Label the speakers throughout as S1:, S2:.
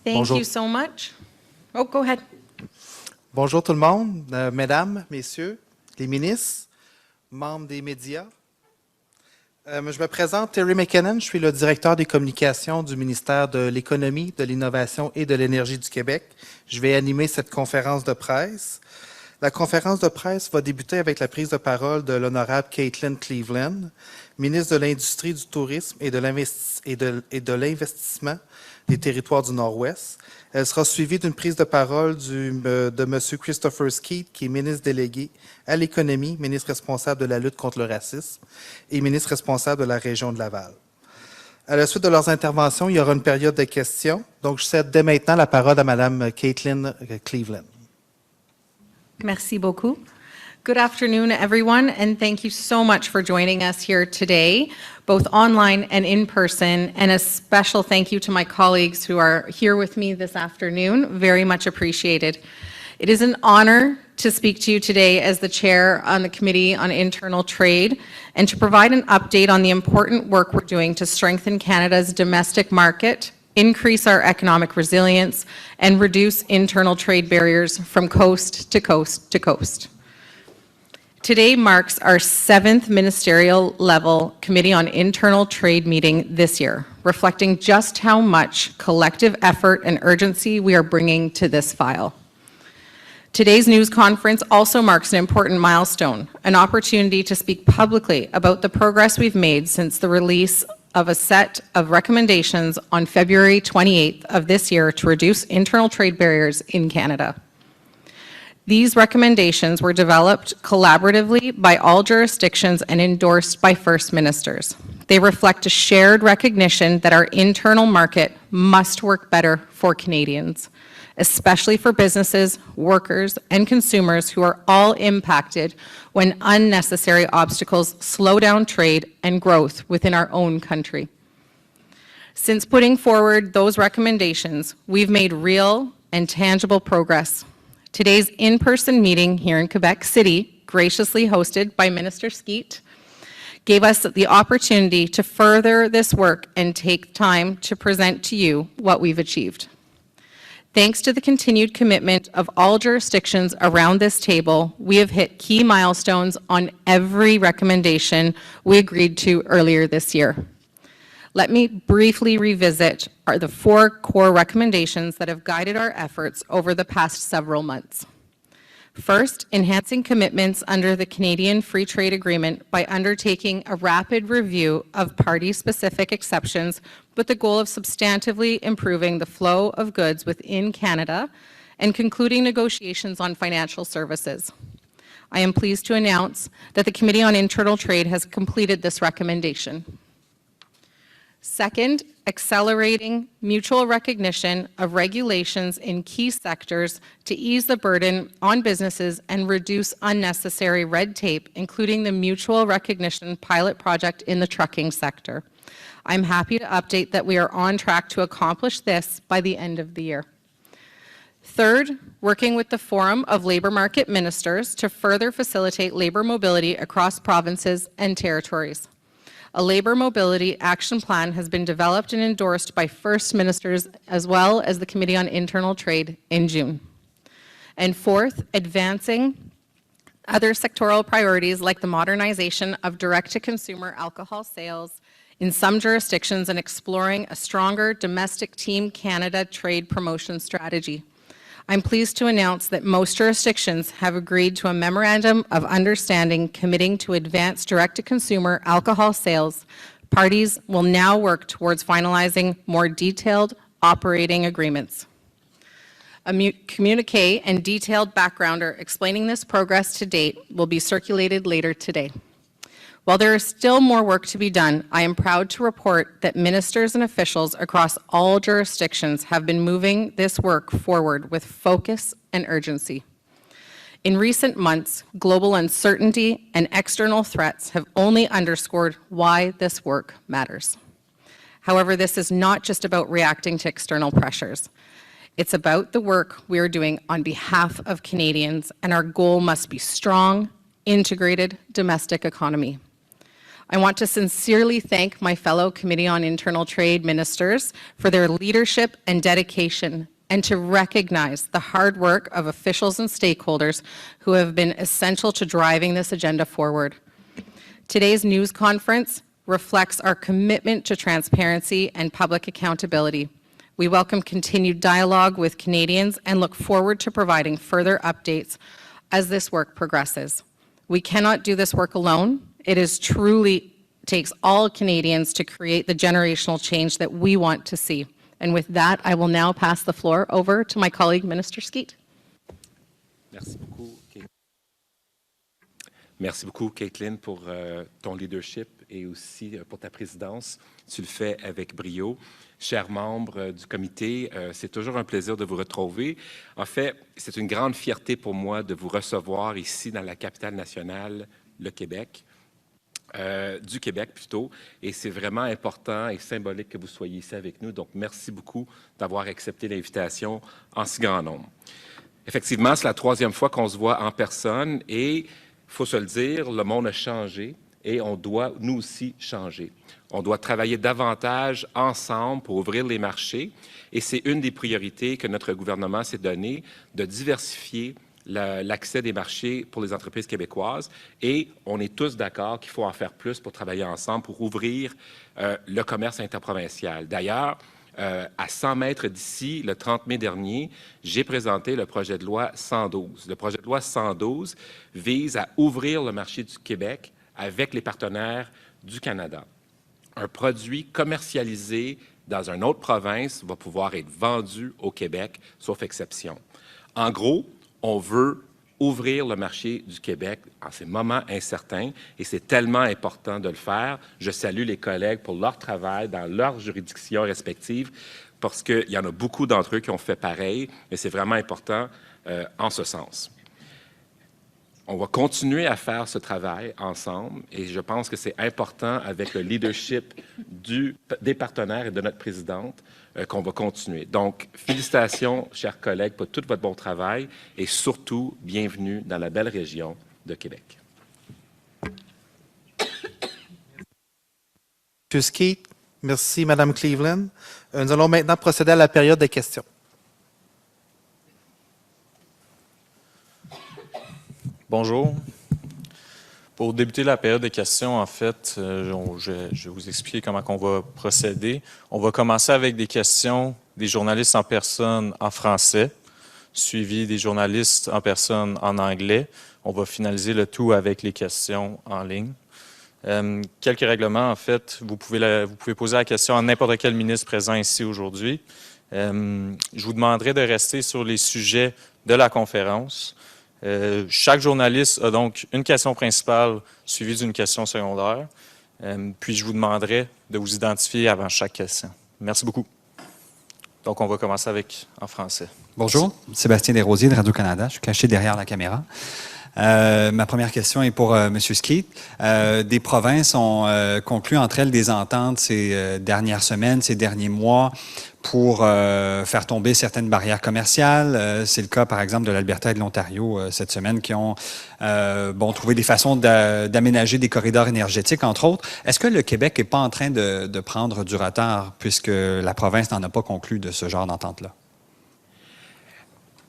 S1: Thank you so much. Oh, go ahead.
S2: Bonjour tout le monde, mesdames, messieurs, les ministres, membres des médias. Je me présente, Terry McKinnon, je suis le directeur des communications du ministère de l'Économie, de l'Innovation et de l'Énergie du Québec. Je vais animer cette conférence de presse. La conférence de presse va débuter avec la prise de parole de l'honorable Caitlin Cleveland, ministre de l'Industrie, du Tourisme et de l'Investissement des Territoires du Nord-Ouest. Elle sera suivie d'une prise de parole de M. Christopher Skeete, qui est ministre délégué à l'Économie, ministre responsable de la lutte contre le racisme et ministre responsable de la région de Laval. À la suite de leurs interventions, il y aura une période de questions. Donc, je cède dès maintenant la parole à Mme Caitlin Cleveland.
S1: Merci beaucoup. Good afternoon, everyone, and thank you so much for joining us here today, both online and in person, and a special thank you to my colleagues who are here with me this afternoon. Very much appreciated. It is an honor to speak to you today as the chair on the Committee on Internal Trade and to provide an update on the important work we're doing to strengthen Canada's domestic market, increase our economic resilience, and reduce internal trade barriers from coast to coast to coast. Today marks our 7th ministerial level Committee on Internal Trade meeting this year, reflecting just how much collective effort and urgency we are bringing to this file. Today's news conference also marks an important milestone, an opportunity to speak publicly about the progress we've made since the release of a set of recommendations on February 28th of this year to reduce internal trade barriers in Canada. These recommendations were developed collaboratively by all jurisdictions and endorsed by First Ministers. They reflect a shared recognition that our internal market must work better for Canadians, especially for businesses, workers, and consumers who are all impacted when unnecessary obstacles slow down trade and growth within our own country. Since putting forward those recommendations, we've made real and tangible progress. Today's in-person meeting here in Quebec City, graciously hosted by Minister Skeete, gave us the opportunity to further this work and take time to present to you what we've achieved. Thanks to the continued commitment of all jurisdictions around this table, we have hit key milestones on every recommendation we agreed to earlier this year. Let me briefly revisit the 4 core recommendations that have guided our efforts over the past several months. First, enhancing commitments under the Canadian Free Trade Agreement by undertaking a rapid review of party-specific exceptions with the goal of substantively improving the flow of goods within Canada and concluding negotiations on financial services. I am pleased to announce that the Committee on Internal Trade has completed this recommendation. Second, accelerating mutual recognition of regulations in key sectors to ease the burden on businesses and reduce unnecessary red tape, including the mutual recognition pilot project in the trucking sector. I'm happy to update that we are on track to accomplish this by the end of the year. Third, working with the Forum of Labour Market Ministers to further facilitate labour mobility across provinces and territories. A labour mobility action plan has been developed and endorsed by First Ministers as well as the Committee on Internal Trade in June. And fourth, advancing other sectoral priorities like the modernization of direct-to-consumer alcohol sales in some jurisdictions and exploring a stronger domestic Team Canada trade promotion strategy. I'm pleased to announce that most jurisdictions have agreed to a memorandum of understanding committing to advance direct-to-consumer alcohol sales. Parties will now work towards finalizing more detailed operating agreements. A communiqué and detailed backgrounder explaining this progress to date will be circulated later today. While there is still more work to be done, I am proud to report that ministers and officials across all jurisdictions have been moving this work forward with focus and urgency. In recent months, global uncertainty and external threats have only underscored why this work matters. However, this is not just about reacting to external pressures. It's about the work we are doing on behalf of Canadians, and our goal must be strong, integrated domestic economy. I want to sincerely thank my fellow Committee on Internal Trade ministers for their leadership and dedication, and to recognize the hard work of officials and stakeholders who have been essential to driving this agenda forward. Today's news conference reflects our commitment to transparency and public accountability. We welcome continued dialogue with Canadians and look forward to providing further updates as this work progresses. We cannot do this work alone. It is truly takes all Canadians to create the generational change that we want to see. And with that, I will now pass the floor over to my colleague, Minister Skeete.
S3: Merci beaucoup, Kate. Merci beaucoup, Caitlin, pour ton leadership et aussi pour ta présidence. Tu le fais avec brio. Chers membres du comité, c'est toujours un plaisir de vous retrouver. En fait, c'est une grande fierté pour moi de vous recevoir ici dans la capitale nationale, le Québec. Du Québec plutôt, et c'est vraiment important et symbolique que vous soyez ici avec nous. Donc, merci beaucoup d'avoir accepté l'invitation en si grand nombre. Effectivement, c'est la troisième fois qu'on se voit en personne et, il faut se le dire, le monde a changé et on doit, nous aussi, changer. On doit travailler davantage ensemble pour ouvrir les marchés et c'est une des priorités que notre gouvernement s'est donnée, de diversifier l'accès des marchés pour les entreprises québécoises et on est tous d'accord qu'il faut en faire plus pour travailler ensemble pour ouvrir le commerce interprovincial. D'ailleurs, à 100 mètres d'ici, le 30 mai dernier, j'ai présenté le projet de loi 112. Le projet de loi 112 vise à ouvrir le marché du Québec avec les partenaires du Canada. Un produit commercialisé dans une autre province va pouvoir être vendu au Québec, sauf exception. En gros, on veut ouvrir le marché du Québec en ces moments incertains et c'est tellement important de le faire. Je salue les collègues pour leur travail dans leurs juridictions respectives parce qu'il y en a beaucoup d'entre eux qui ont fait pareil, mais c'est vraiment important en ce sens. On va continuer à faire ce travail ensemble et je pense que c'est important avec le leadership des partenaires et de notre présidente qu'on va continuer. Donc, félicitations, chers collègues, pour tout votre bon travail et surtout, bienvenue dans la belle région de Québec.
S2: M. Skeete, merci, Mme Cleveland. Nous allons maintenant procéder à la période des questions.
S4: Bonjour. Pour débuter la période des questions, en fait, je vais vous expliquer comment on va procéder. On va commencer avec des questions des journalistes en personne en français, suivi des journalistes en personne en anglais. On va finaliser le tout avec les questions en ligne. Quelques règlements, en fait. Vous pouvez poser la question à n'importe quel ministre présent ici aujourd'hui. Je vous demanderai de rester sur les sujets de la conférence. Chaque journaliste a donc une question principale suivie d'une question secondaire. Puis je vous demanderai de vous identifier avant chaque question. Merci beaucoup. Donc, on va commencer en français.
S5: Bonjour, Sébastien Desrosiers de Radio-Canada. Je suis caché derrière la caméra. Ma première question est pour M. Skeete. Des provinces ont conclu entre elles des ententes ces dernières semaines, ces derniers mois, pour faire tomber certaines barrières commerciales. C'est le cas, par exemple, de l'Alberta et de l'Ontario cette semaine, qui ont trouvé des façons d'aménager des corridors énergétiques, entre autres. Est-ce que le Québec n'est pas en train de prendre du retard, puisque la province n'en a pas conclu de ce genre d'entente-là?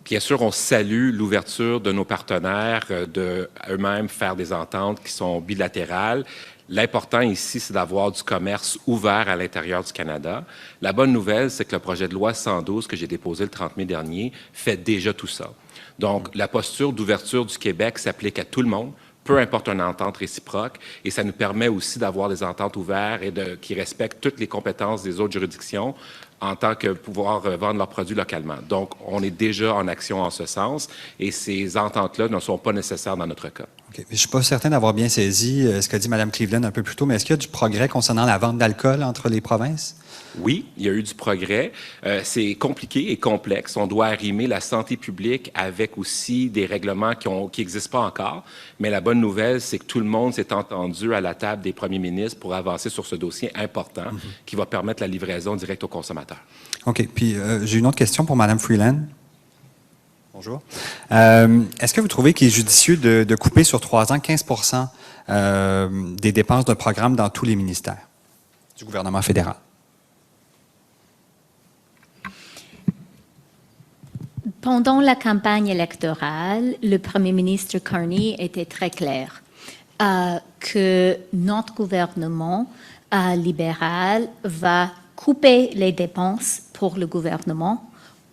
S3: Bien sûr, on salue l'ouverture de nos partenaires de eux-mêmes faire des ententes qui sont bilatérales. L'important ici, c'est d'avoir du commerce ouvert à l'intérieur du Canada. La bonne nouvelle, c'est que le projet de loi 112 que j'ai déposé le 30 mai dernier fait déjà tout ça. Donc, la posture d'ouverture du Québec s'applique à tout le monde, peu importe une entente réciproque, et ça nous permet aussi d'avoir des ententes ouvertes et qui respectent toutes les compétences des autres juridictions en tant que pouvoir vendre leurs produits localement. Donc, on est déjà en action en ce sens et ces ententes-là ne sont pas nécessaires dans notre cas.
S5: Okay. Je ne suis pas certain d'avoir bien saisi ce qu'a dit Mme Cleveland un peu plus tôt, mais est-ce qu'il y a du progrès concernant la vente d'alcool entre les provinces?
S3: Oui, il y a eu du progrès. C'est compliqué et complexe. On doit arrimer la santé publique avec aussi des règlements qui n'existent pas encore. Mais la bonne nouvelle, c'est que tout le monde s'est entendu à la table des premiers ministres pour avancer sur ce dossier important qui va permettre la livraison directe aux consommateurs.
S5: OK. Puis, j'ai une autre question pour Mme Freeland. Bonjour. Est-ce que vous trouvez qu'il est judicieux de couper sur 3 ans 15% des dépenses d'un programme dans tous les ministères du gouvernement fédéral?
S6: Pendant la campagne électorale, le Premier ministre Carney était très clair que notre gouvernement libéral va couper les dépenses pour le gouvernement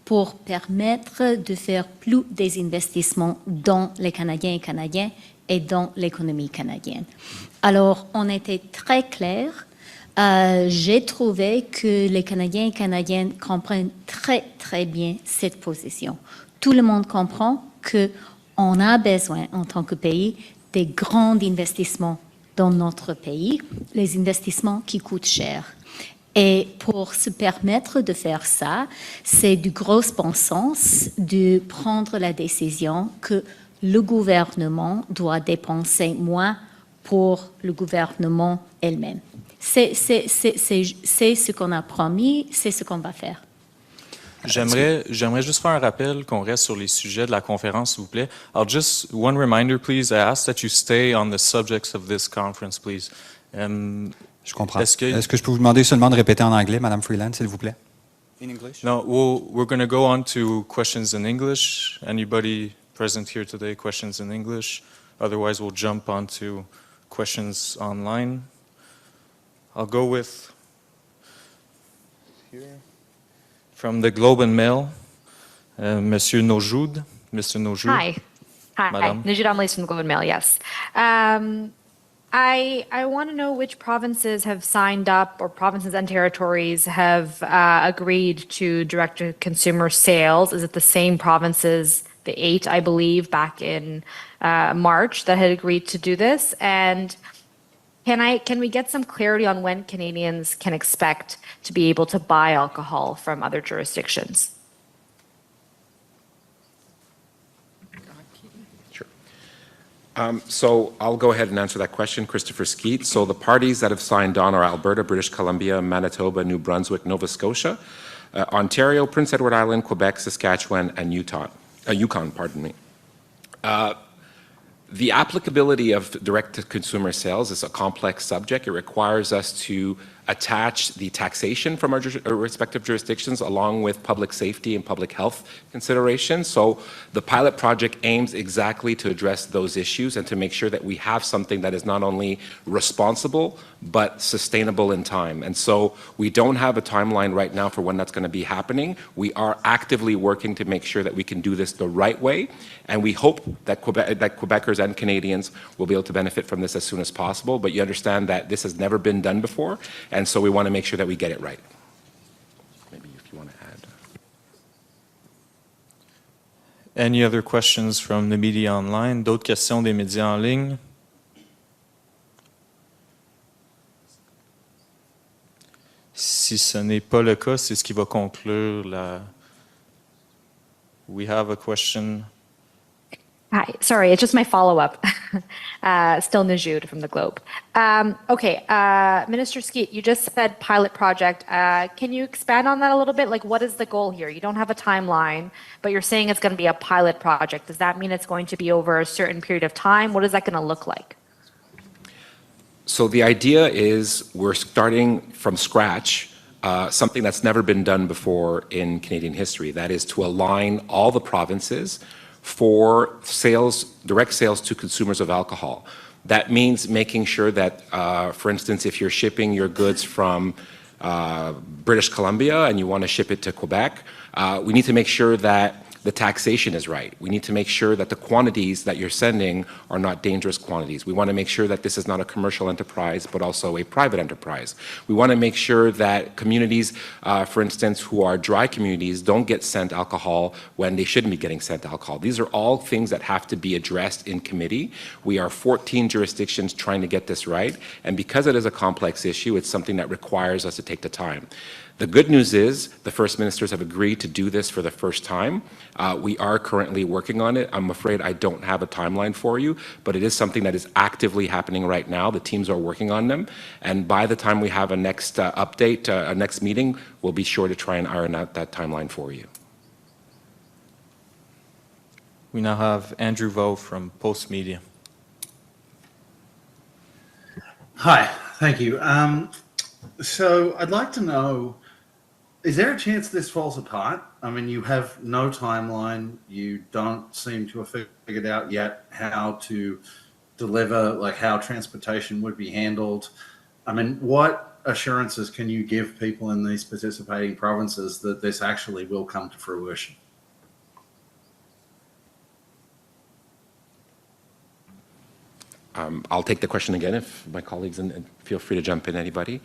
S6: pour permettre de faire plus des investissements dans les Canadiens et Canadiennes et dans l'économie canadienne. Alors, on était très clair. J'ai trouvé que les Canadiens et Canadiennes comprennent très, très bien cette position. Tout le monde comprend qu'on a besoin, en tant que pays, des grands investissements dans notre pays, les investissements qui coûtent cher. Et pour se permettre de faire ça, c'est du gros bon sens de prendre la décision que le gouvernement doit dépenser moins pour le gouvernement elle-même. C'est ce qu'on a promis, c'est ce qu'on va faire.
S4: J'aimerais juste faire un rappel qu'on reste sur les sujets de la conférence, s'il vous plaît. Just one reminder, please. I ask that you stay on the subjects of this conference, please.
S5: Je comprends. Est-ce que je peux vous demander seulement de répéter en anglais, Madame Freeland, s'il vous plaît? In English?
S4: No, we're going to go on to questions in English. Anybody present here today, questions in English? Otherwise, we'll jump on to questions online. I'll go with here. From the Globe and Mail, Monsieur Nojoud. Mr. Nojoud.
S7: Hi.
S4: Madame.
S7: Nojoud Amlis from the Globe and Mail, yes. I want to know which provinces have signed up, or provinces and territories have agreed to direct-to-consumer sales. Is it the same provinces, the 8, I believe, back in March, that had agreed to do this? And can we get some clarity on when Canadians can expect to be able to buy alcohol from other jurisdictions?
S3: Sure. So I'll go ahead and answer that question, Christopher Skeete. So the parties that have signed on are Alberta, British Columbia, Manitoba, New Brunswick, Nova Scotia, Ontario, Prince Edward Island, Quebec, Saskatchewan, and Yukon, pardon me. The applicability of direct-to-consumer sales is a complex subject. It requires us to attach the taxation from our respective jurisdictions along with public safety and public health considerations. So the pilot project aims exactly to address those issues and to make sure that we have something that is not only responsible but sustainable in time. And so we don't have a timeline right now for when that's going to be happening. We are actively working to make sure that we can do this the right way, and we hope that Quebecers and Canadians will be able to benefit from this as soon as possible. But you understand that this has never been done before, and so we want to make sure that we get it right. Maybe if you want to add.
S4: Any other questions from the media online? D'autres questions des médias en ligne? Si ce n'est pas le cas, c'est ce qui va conclure la... We have a question.
S7: Hi, sorry, it's just my follow-up. Still Nojoud from the Globe. Okay, Minister Skeete, you just said pilot project. Can you expand on that a little bit? Like, what is the goal here? You don't have a timeline, but you're saying it's going to be a pilot project. Does that mean it's going to be over a certain period of time? What is that going to look like?
S3: So the idea is we're starting from scratch, something that's never been done before in Canadian history. That is to align all the provinces for sales, direct sales to consumers of alcohol. That means making sure that, for instance, if you're shipping your goods from British Columbia and you want to ship it to Quebec, we need to make sure that the taxation is right. We need to make sure that the quantities that you're sending are not dangerous quantities. We want to make sure that this is not a commercial enterprise, but also a private enterprise. We want to make sure that communities, for instance, who are dry communities, don't get sent alcohol when they shouldn't be getting sent alcohol. These are all things that have to be addressed in committee. We are 14 jurisdictions trying to get this right, and because it is a complex issue, it's something that requires us to take the time. The good news is the First Ministers have agreed to do this for the first time. We are currently working on it. I'm afraid I don't have a timeline for you, but it is something that is actively happening right now. The teams are working on them, and by the time we have a next update, a next meeting, we'll be sure to try and iron out that timeline for you.
S4: We now have Andrew Vo from Post Media.
S8: Hi, thank you. So I'd like to know, is there a chance this falls apart? I mean, you have no timeline. You don't seem to have figured out yet how to deliver, like how transportation would be handled. I mean, what assurances can you give people in these participating provinces that this actually will come to fruition?
S3: I'll take the question again if my colleagues, and feel free to jump in, anybody.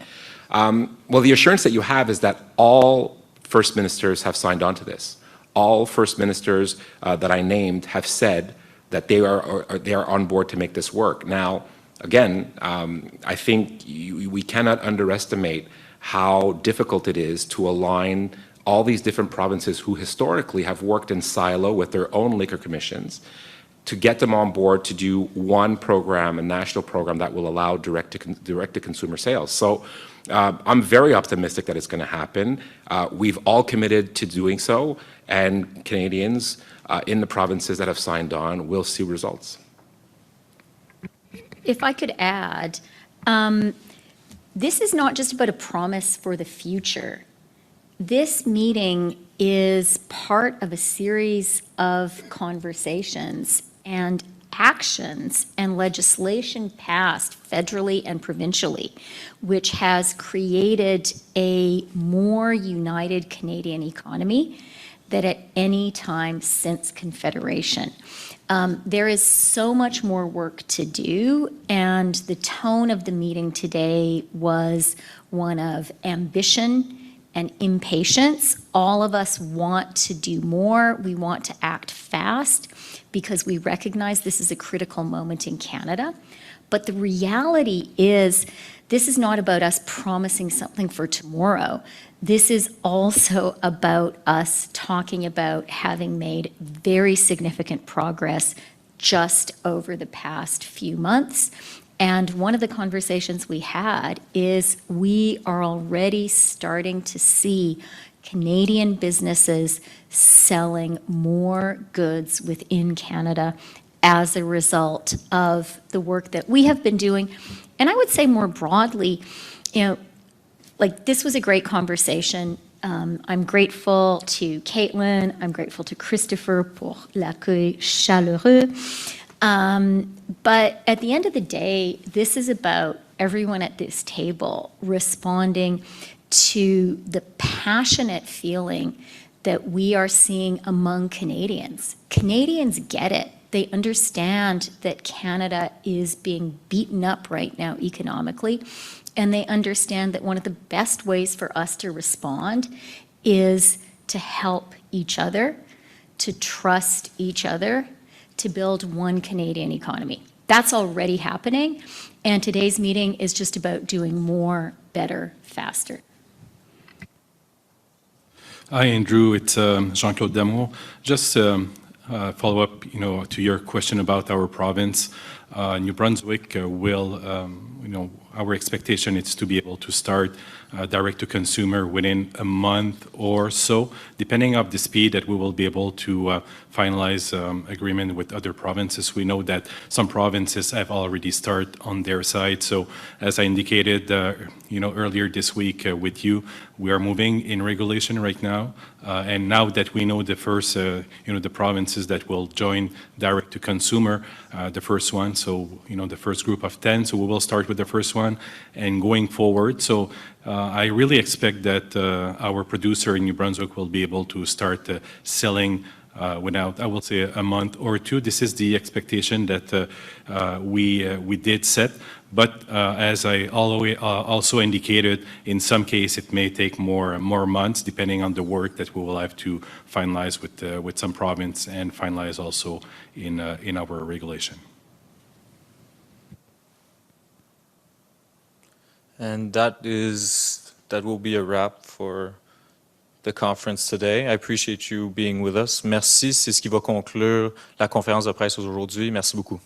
S3: Well, the assurance that you have is that all First Ministers have signed on to this. All First Ministers that I named have said that they are on board to make this work. Now, again, I think we cannot underestimate how difficult it is to align all these different provinces who historically have worked in silo with their own liquor commissions, to get them on board to do one program, a national program that will allow direct-to-consumer sales. So I'm very optimistic that it's going to happen. We've all committed to doing so, and Canadians in the provinces that have signed on will see results.
S6: If I could add, this is not just about a promise for the future. This meeting is part of a series of conversations and actions and legislation passed federally and provincially, which has created a more united Canadian economy than at any time since Confederation. There is so much more work to do, and the tone of the meeting today was one of ambition and impatience. All of us want to do more. We want to act fast because we recognize this is a critical moment in Canada. But the reality is, this is not about us promising something for tomorrow. This is also about us talking about having made very significant progress just over the past few months. And one of the conversations we had is we are already starting to see Canadian businesses selling more goods within Canada as a result of the work that we have been doing. And I would say more broadly, like, this was a great conversation. I'm grateful to Caitlin. I'm grateful to Christopher pour l'accueil chaleureux. But at the end of the day, this is about everyone at this table responding to the passionate feeling that we are seeing among Canadians. Canadians get it. They understand that Canada is being beaten up right now economically, and they understand that one of the best ways for us to respond is to help each other, to trust each other, to build one Canadian economy. That's already happening, and today's meeting is just about doing more, better, faster.
S9: Hi, Andrew. It's Jean-Claude Damour. Just follow up, to your question about our province. New Brunswick will, our expectation is to be able to start direct to consumer within a month or so, depending on the speed that we will be able to finalize agreement with other provinces. We know that some provinces have already started on their side. So as I indicated, earlier this week with you, we are moving in regulation right now. And now that we know the first, the provinces that will join direct to consumer, the first one, so, the first group of 10, so we will start with the first one and going forward. So I really expect that our producer in New Brunswick will be able to start selling without, I will say, a month or two. This is the expectation that we did set. But as I also indicated, in some case it may take more months, depending on the work that we will have to finalize with some province and finalize also in our regulation.
S4: And that will be a wrap for the conference today. I appreciate you being with us. Merci, c'est ce qui va conclure la conférence de presse aujourd'hui. Merci beaucoup.